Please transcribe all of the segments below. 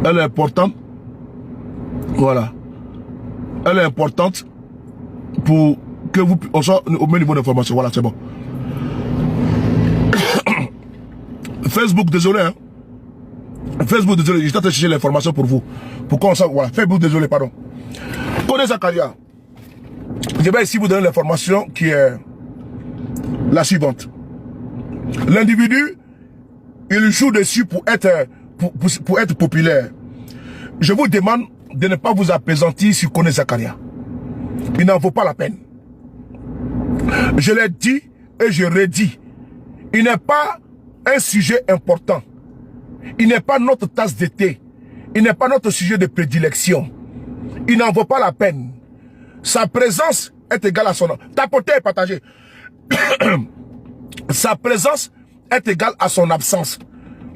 Elle est importante. Voilà. Elle est importante pour que vous on soit au même niveau d'information. Voilà, c'est bon. Facebook, désolé. Hein. Facebook, désolé. Je t'ai cherché l'information pour vous. Pour qu'on sache. Voilà. Facebook, désolé, pardon. Kone Zakaria. Je vais ici vous donner l'information qui est la suivante. L'individu, il joue dessus pour être populaire. Je vous demande de ne pas vous appesantir sur Kone Zakaria. Il n'en vaut pas la peine. Je l'ai dit et je redis. Il n'est pas un sujet important. Il n'est pas notre tasse de thé. Il n'est pas notre sujet de prédilection. Il n'en vaut pas la peine. Sa présence est égale à son... Tapotez et partagez. Sa présence est égale à son absence.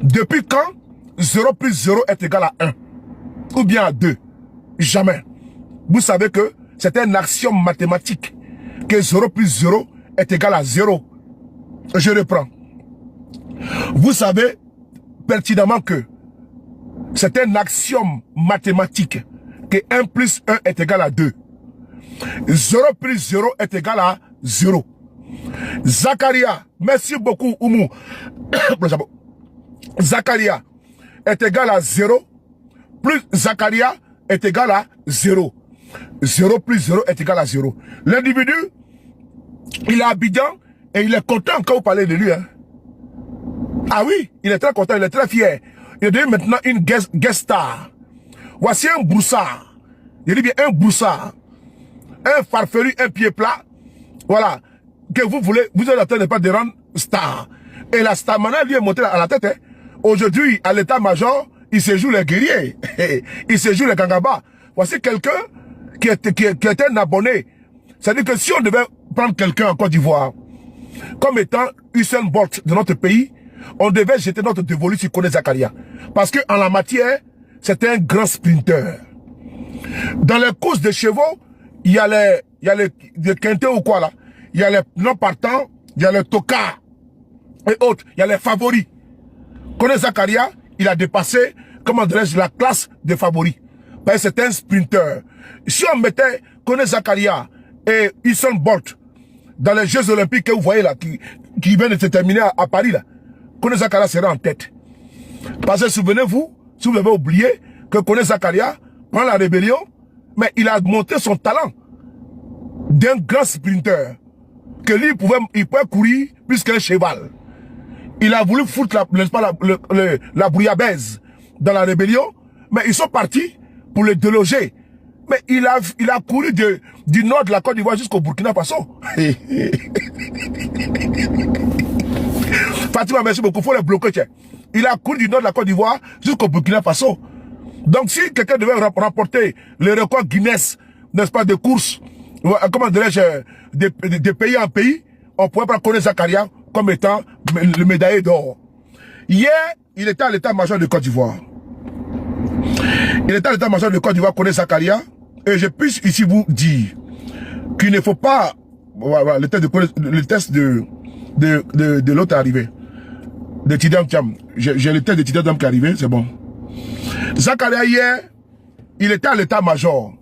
Depuis quand 0 plus 0 est égal à 1? Ou bien à 2? Jamais. Vous savez que c'est un axiome mathématique. Que 0 plus 0 est égal à 0. Je reprends. Vous savez pertinemment que c'est un axiome mathématique que 1 plus 1 est égal à 2. 0 plus 0 est égal à 0. Zakaria, merci beaucoup Oumou. Zakaria est égal à 0. Plus Zakaria est égal à 0. 0 plus 0 est égal à 0. L'individu, il est à Abidjan et il est content quand vous parlez de lui. Hein. Ah oui, il est très content, il est très fier. Il est devenu maintenant une guest star. Voici un broussard. Je dis bien un broussard. Un farfelu, un pied plat. Voilà. Que vous voulez, vous êtes en train de pas de rendre star. Et la star maintenant lui est montée à la tête. Hein. Aujourd'hui, à l'état-major, il se joue les guerriers. Il se joue les gangabas. Voici quelqu'un qui est un abonné. C'est-à-dire que si on devait prendre quelqu'un en Côte d'Ivoire, comme étant Usain Bolt de notre pays, on devait jeter notre dévolu sur Kone Zakaria. Parce qu'en la matière, c'est un grand sprinter. Dans les courses de chevaux, il y a les quintés ou quoi là. Il y a les non partants, il y a les tocards et autres. Il y a les favoris. Kone Zakaria, il a dépassé, comment dirais-je, la classe des favoris. Parce que c'est un sprinter. Si on mettait Kone Zakaria et Usain Bolt dans les Jeux Olympiques que vous voyez là, qui viennent de se terminer à Paris là, Kone Zakaria sera en tête. Parce que souvenez-vous, si vous avez oublié, que Kone Zakaria prend la rébellion, mais il a montré son talent d'un grand sprinter. Que lui, il pouvait courir plus qu'un cheval. Il a voulu foutre la bouillabaisse dans la rébellion, mais ils sont partis pour le déloger. Mais il a couru du nord de la Côte d'Ivoire jusqu'au Burkina Faso. Fatima, merci beaucoup. Il faut le bloquer. Tiens. Il a couru du nord de la Côte d'Ivoire jusqu'au Burkina Faso. Donc, si quelqu'un devait remporter le record Guinness, n'est-ce pas, de course, comment dirais-je, de pays en pays, on pourrait pas connaître Zakaria comme étant le médaillé d'or. Hier, il était à l'état-major de Côte d'Ivoire. Il était à l'état-major de Côte d'Ivoire, connaît Zakaria, et je puisse ici vous dire qu'il ne faut pas, voilà, le test de l'autre arrivé, de Tidam Tiam. J'ai le test de Tidam qui est arrivé, c'est bon. Zakaria hier, il était à l'état-major.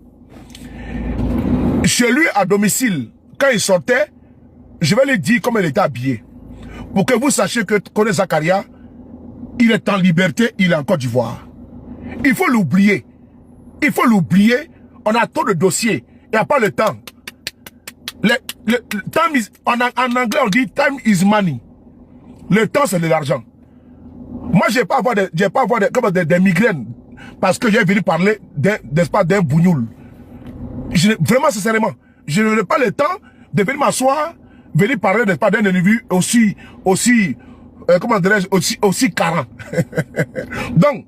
Chez lui, à domicile, quand il sortait, je vais lui dire comment il était habillé. Pour que vous sachiez que Kone Zakaria, il est en liberté, il est en Côte d'Ivoire. Il faut l'oublier. Il faut l'oublier. On a trop de dossiers. Il n'y a pas le temps. Time is, en anglais, on dit time is money. Le temps, c'est de l'argent. Moi, je n'ai pas avoir des migraines. Parce que j'ai venu parler d'un bougnoul. Vraiment, sincèrement, je n'ai pas le temps de venir m'asseoir, venir parler d'un individu comment dirais-je, aussi carrant. Donc,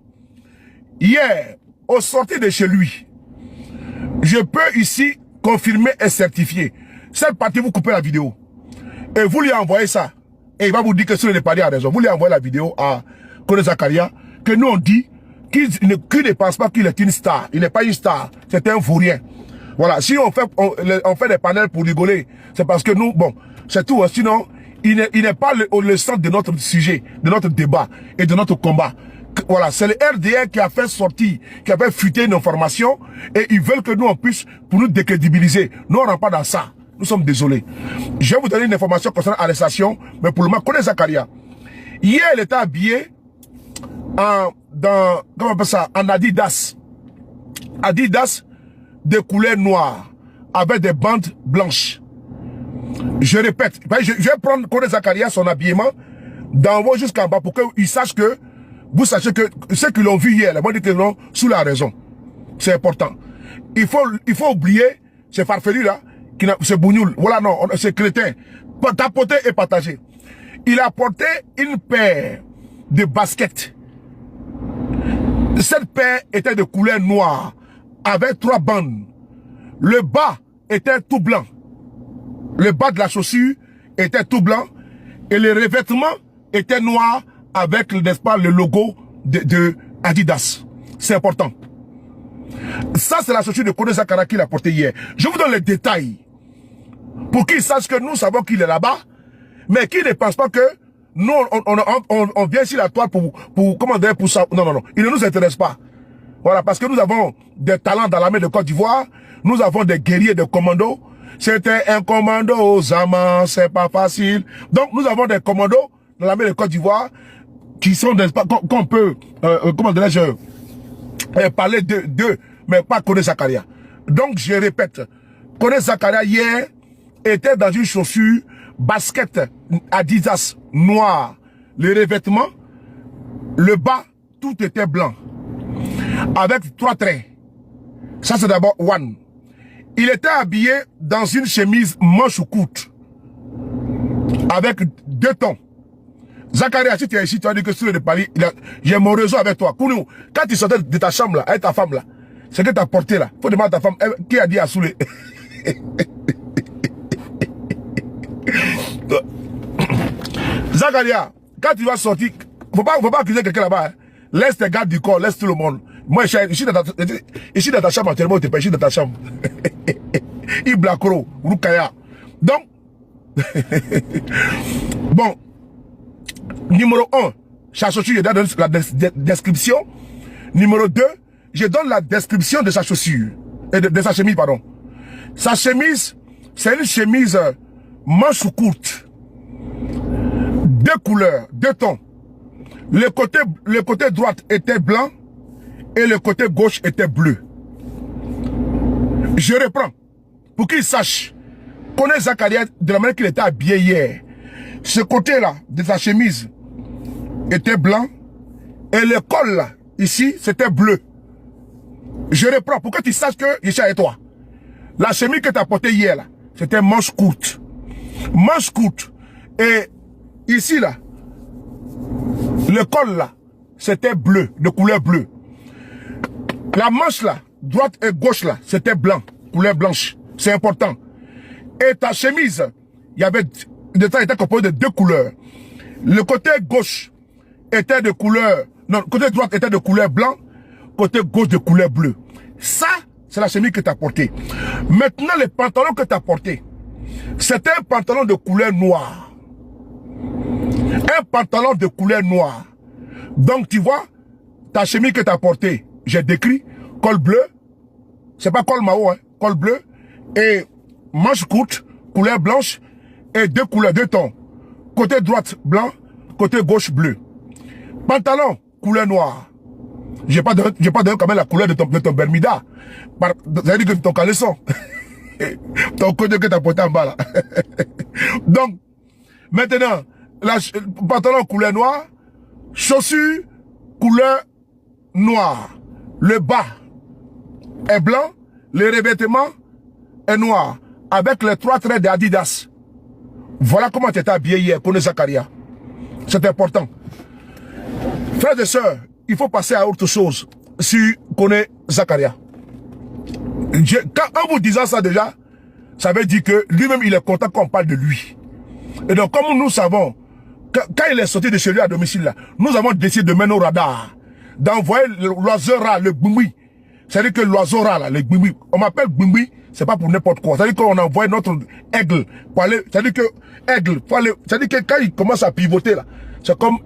hier, au sortir de chez lui, je peux ici confirmer et certifier. Cette partie, vous coupez la vidéo. Et vous lui envoyez ça. Et il va vous dire que sur le pari a raison. Vous lui envoyez la vidéo à Kone Zakaria, que nous on dit qu'il ne pense pas qu'il est une star. Il n'est pas une star. C'est un vaurien. Voilà. Si on fait des panels pour rigoler, c'est parce que nous, bon, c'est tout. Sinon, il n'est pas le centre de notre sujet, de notre débat et de notre combat. Voilà, c'est le RDR qui a fait sortir, qui a fait fuiter une information et ils veulent que nous on puisse, pour nous décrédibiliser. Nous on ne rentre pas dans ça. Nous sommes désolés. Je vais vous donner une information concernant l'arrestation, mais pour le moment, connaissez Zakaria. Hier, il était habillé comment on appelle ça, en Adidas. Adidas de couleur noire, avec des bandes blanches. Je répète, je vais prendre Kone Zakaria, son habillement, d'en haut jusqu'en bas, pour qu'ils sachent que, vous sachez que ceux qui l'ont vu hier, les gens disent non, sous la raison. C'est important. Il faut oublier ces farfelus-là, c'est bougnoul. Voilà, non, c'est crétin. Tapoter et partager. Il a porté une paire de baskets. Cette paire était de couleur noire, avec 3 bandes. Le bas était tout blanc. Le bas de la chaussure était tout blanc. Et le revêtement était noir avec, n'est-ce pas, le logo de Adidas. C'est important. Ça, c'est la chaussure de Kone Zakaria qu'il a portée hier. Je vous donne les détails. Pour qu'ils sachent que nous savons qu'il est là-bas. Mais qu'ils ne pensent pas que nous, on vient ici la toile pour comment dire, pour ça. Non, non, non. Il ne nous intéresse pas. Voilà, parce que nous avons des talents dans l'armée de Côte d'Ivoire. Nous avons des guerriers de commandos. C'était un commando aux amants, c'est pas facile. Donc, nous avons des commandos dans l'armée de Côte d'Ivoire qui sont des, qu'on peut, comment dirais-je, parler d'eux, mais pas Kone Zakaria. Donc, je répète, Kone Zakaria hier était dans une chaussure basket Adidas noir. Le revêtement, le bas, tout était blanc. Avec 3 traits. Ça, c'est d'abord one. Il était habillé dans une chemise manche courte. Avec 2 tons. Zakaria, si tu es ici, tu as dit que sur le Paris, j'ai mon réseau avec toi. Kounou, quand tu sortais de ta chambre là, avec ta femme là, ce que tu as porté là, faut demander à ta femme, qui a dit à Soulé. Zakaria, quand tu vas sortir, faut pas accuser quelqu'un là-bas. Hein. Laisse tes gardes du corps, laisse tout le monde. Moi, ici dans ta chambre, actuellement, tu n'es pas ici dans ta chambre. Iblakoro, Rukaya. Donc, bon, numéro 1, sa chaussure, je donne la description. Numéro 2, je donne la description de sa chaussure, de sa chemise, pardon. Sa chemise, c'est une chemise manche courte. 2 couleurs, 2 tons. Le côté droit était blanc et le côté gauche était bleu. Je reprends. Pour qu'ils sachent, Kone Zakaria, de la manière qu'il était habillé hier, ce côté-là de sa chemise était blanc et le col là, ici, c'était bleu. Je reprends pour que tu saches que je suis avec toi. La chemise que tu as portée hier là, c'était manche courte. Manche courte. Et ici là, le col là, c'était bleu, de couleur bleue. La manche là, droite et gauche là, c'était blanc, couleur blanche. C'est important. Et ta chemise, il y avait, était composé de 2 couleurs. Le côté gauche était de couleur, non, côté droite était de couleur blanc, côté gauche de couleur bleue. Ça, c'est la chemise que tu as portée. Maintenant, les pantalons que tu as portés, c'était un pantalon de couleur noire. Un pantalon de couleur noire. Donc, tu vois, ta chemise que tu as portée, j'ai décrit, col bleu, c'est pas col Mao, hein, col bleu, et manche courte, couleur blanche, et 2 couleurs, 2 tons. Côté droite, blanc, côté gauche, bleu. Pantalon, couleur noire. J'ai pas donné quand même la couleur de ton Bermuda. Ça veut dire que ton caleçon. Ton côté que tu as porté en bas là. Donc, maintenant, pantalon couleur noire, chaussures couleur noire. Le bas est blanc, le revêtement est noir, avec les 3 traits d'Adidas. Voilà comment tu étais habillé hier, Kone Zakaria. C'est important. Frères et sœurs, il faut passer à autre chose sur Kone Zakaria. En vous disant ça déjà, ça veut dire que lui-même il est content qu'on parle de lui. Et donc comme nous savons, quand il est sorti de chez lui à domicile là, nous avons décidé de mettre nos radars, d'envoyer l'oiseau rat, le gbimbi. C'est-à-dire que l'oiseau rat là, le gbimbi, on m'appelle gbimbi, c'est pas pour n'importe quoi. C'est-à-dire qu'on envoie notre aigle pour aller, c'est-à-dire que aigle, c'est-à-dire que quand il commence à pivoter là, c'est comme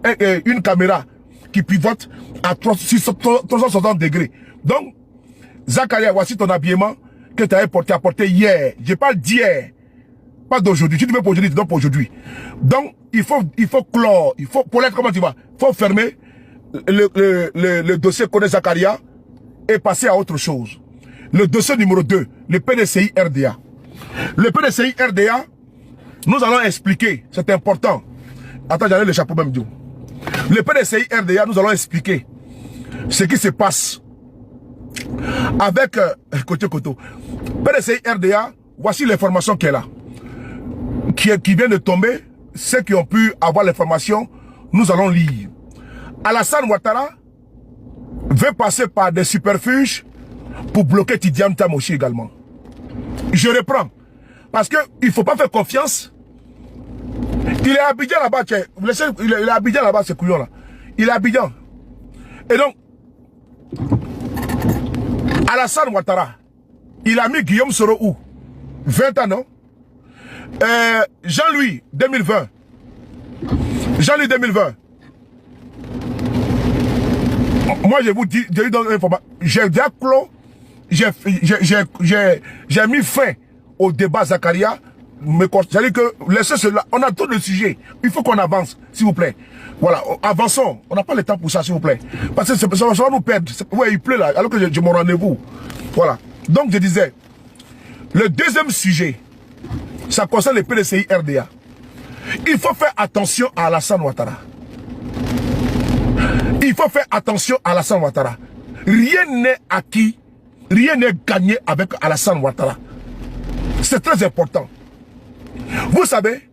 une caméra. qui pivote à 360 degrés. Donc, Zakaria, voici ton habillement que tu avais apporté hier. Je parle d'hier, pas d'aujourd'hui. Si tu veux pour aujourd'hui, tu donnes pour aujourd'hui. Donc, il faut clore, Paulette, comment tu vas? Il faut fermer le dossier connaît Zakaria et passer à autre chose. Le dossier numéro 2, le PDCI RDA. Le PDCI RDA, nous allons expliquer, c'est important. Attends, j'allais le chapeau même du. Le PDCI RDA, nous allons expliquer ce qui se passe avec Côté Koto. PDCI RDA, voici l'information qui est là. Qui vient de tomber. Ceux qui ont pu avoir l'information, nous allons lire. Alassane Ouattara veut passer par des superfuges pour bloquer Tidiane Tamoshi également. Je reprends. Parce qu'il ne faut pas faire confiance. Il est à Abidjan là-bas. Il est à Abidjan là-bas, ce couillon là. Il est à Abidjan. Et donc, Alassane Ouattara, il a mis Guillaume Soro où? 20 ans, non? Jean-Louis 2020. Jean-Louis 2020. Moi, je vous dis, je lui donne une information. J'ai déjà clos. J'ai mis fin au débat Zakaria. C'est-à-dire que, laissez cela. On a tout le sujet. Il faut qu'on avance, s'il vous plaît. Voilà, avançons. On n'a pas le temps pour ça, s'il vous plaît. Parce que ça va nous perdre. Ouais, il pleut là, alors que j'ai mon rendez-vous. Voilà. Donc, je disais, le deuxième sujet, ça concerne le PDCI RDA. Il faut faire attention à Alassane Ouattara. Il faut faire attention à Alassane Ouattara. Rien n'est acquis, rien n'est gagné avec Alassane Ouattara. C'est très important. Vous savez,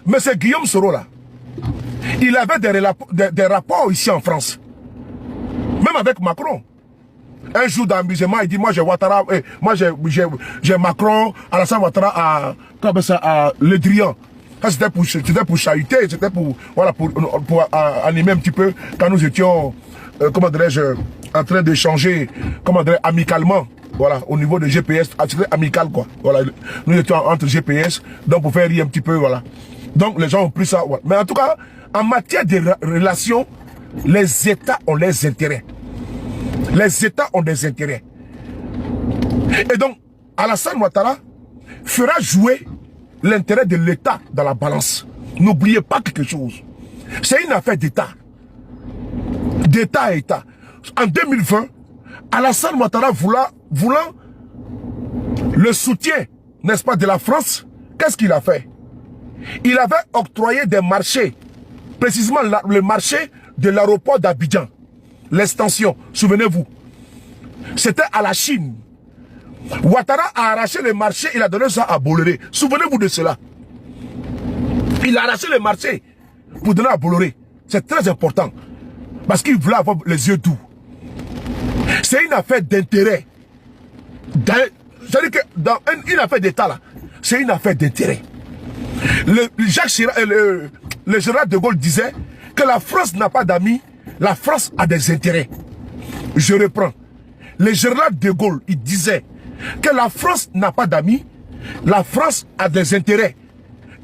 M. Guillaume Soro là, il avait des rapports ici en France. Même avec Macron. Un jour d'amusement, il dit, moi j'ai Ouattara, moi j'ai Macron, Alassane Ouattara à Le Drian. C'était pour chahuter, c'était pour, voilà, pour animer un petit peu quand nous étions, comment dirais-je, en train d'échanger, comment dirais-je, amicalement, voilà, au niveau de GPS, c'était amical quoi. Voilà, nous étions entre GPS, donc pour faire rire un petit peu, voilà. Donc les gens ont pris ça, voilà. Mais en tout cas, en matière de relations, les États ont leurs intérêts. Les États ont des intérêts. Et donc, Alassane Ouattara fera jouer l'intérêt de l'État dans la balance. N'oubliez pas quelque chose. C'est une affaire d'État. D'État à État. En 2020, Alassane Ouattara voulant le soutien, n'est-ce pas, de la France, qu'est-ce qu'il a fait? Il avait octroyé des marchés, précisément le marché de l'aéroport d'Abidjan. L'extension, souvenez-vous. C'était à la Chine. Ouattara a arraché le marché, il a donné ça à Bolloré. Souvenez-vous de cela. Il a arraché le marché pour donner à Bolloré. C'est très important. Parce qu'il voulait avoir les yeux doux. C'est une affaire d'intérêt. C'est-à-dire que dans une affaire d'État là, c'est une affaire d'intérêt. Jacques Chirac, le général de Gaulle disait que la France n'a pas d'amis, la France a des intérêts. Je reprends. Le général de Gaulle, il disait que la France n'a pas d'amis, la France a des intérêts.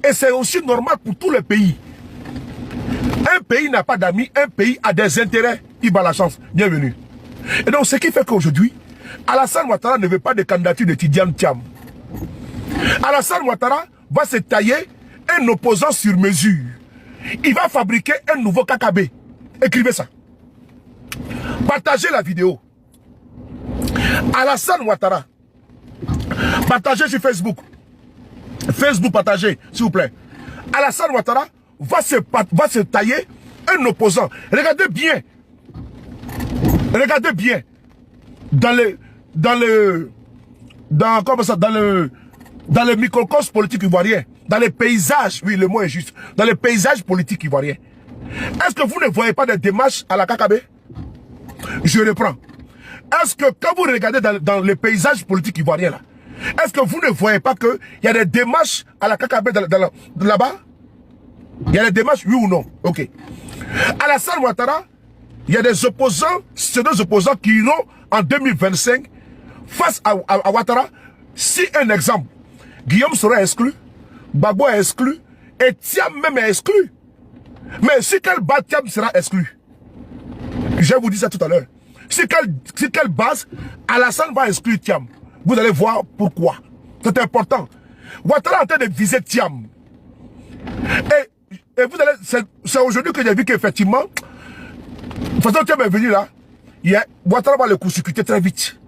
Et c'est aussi normal pour tous les pays. Un pays n'a pas d'amis, un pays a des intérêts. Il bat la chance. Bienvenue. Et donc, ce qui fait qu'aujourd'hui, Alassane Ouattara ne veut pas de candidature de Tidiane Thiam. Alassane Ouattara va se tailler un opposant sur mesure. Il va fabriquer un nouveau KKB. Écrivez ça. Partagez la vidéo. Alassane Ouattara. Partagez sur Facebook. Facebook, partagez, s'il vous plaît. Alassane Ouattara va se tailler un opposant. Regardez bien. Regardez bien. Dans le microcosme politique ivoirien. Dans les paysages, oui, le mot est juste. Dans les paysages politiques ivoiriens. Est-ce que vous ne voyez pas des démarches à la KKB? Je reprends. Est-ce que quand vous regardez dans les paysages politiques ivoiriens là, est-ce que vous ne voyez pas qu'il y a des démarches à la KKB là-bas? Il y a des démarches, oui ou non? Ok. Alassane Ouattara, il y a des opposants, c'est des opposants qui iront en 2025 face à Ouattara. Si un exemple, Guillaume sera exclu, Gbagbo est exclu, et Thiam même est exclu. Mais si quel Thiam sera exclu? Je vous dis ça tout à l'heure. Si quelle base, Alassane va exclure Thiam. Vous allez voir pourquoi. C'est important. Ouattara est en train de viser Thiam. Et vous allez... C'est aujourd'hui que j'ai vu qu'effectivement, de toute façon, Thiam est venu là. Ouattara va le court-circuiter très vite.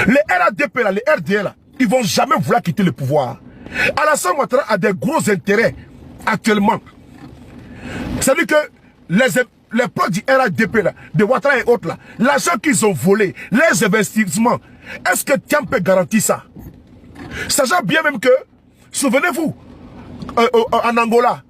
Les RADP là, les RDL là, ils vont jamais vouloir quitter le pouvoir. Alassane Ouattara a des gros intérêts actuellement. C'est-à-dire que les proches du RADP là, de Ouattara et autres là, l'argent qu'ils ont volé, les investissements, est-ce que Thiam peut garantir ça? Sachant bien même que, souvenez-vous, en Angola,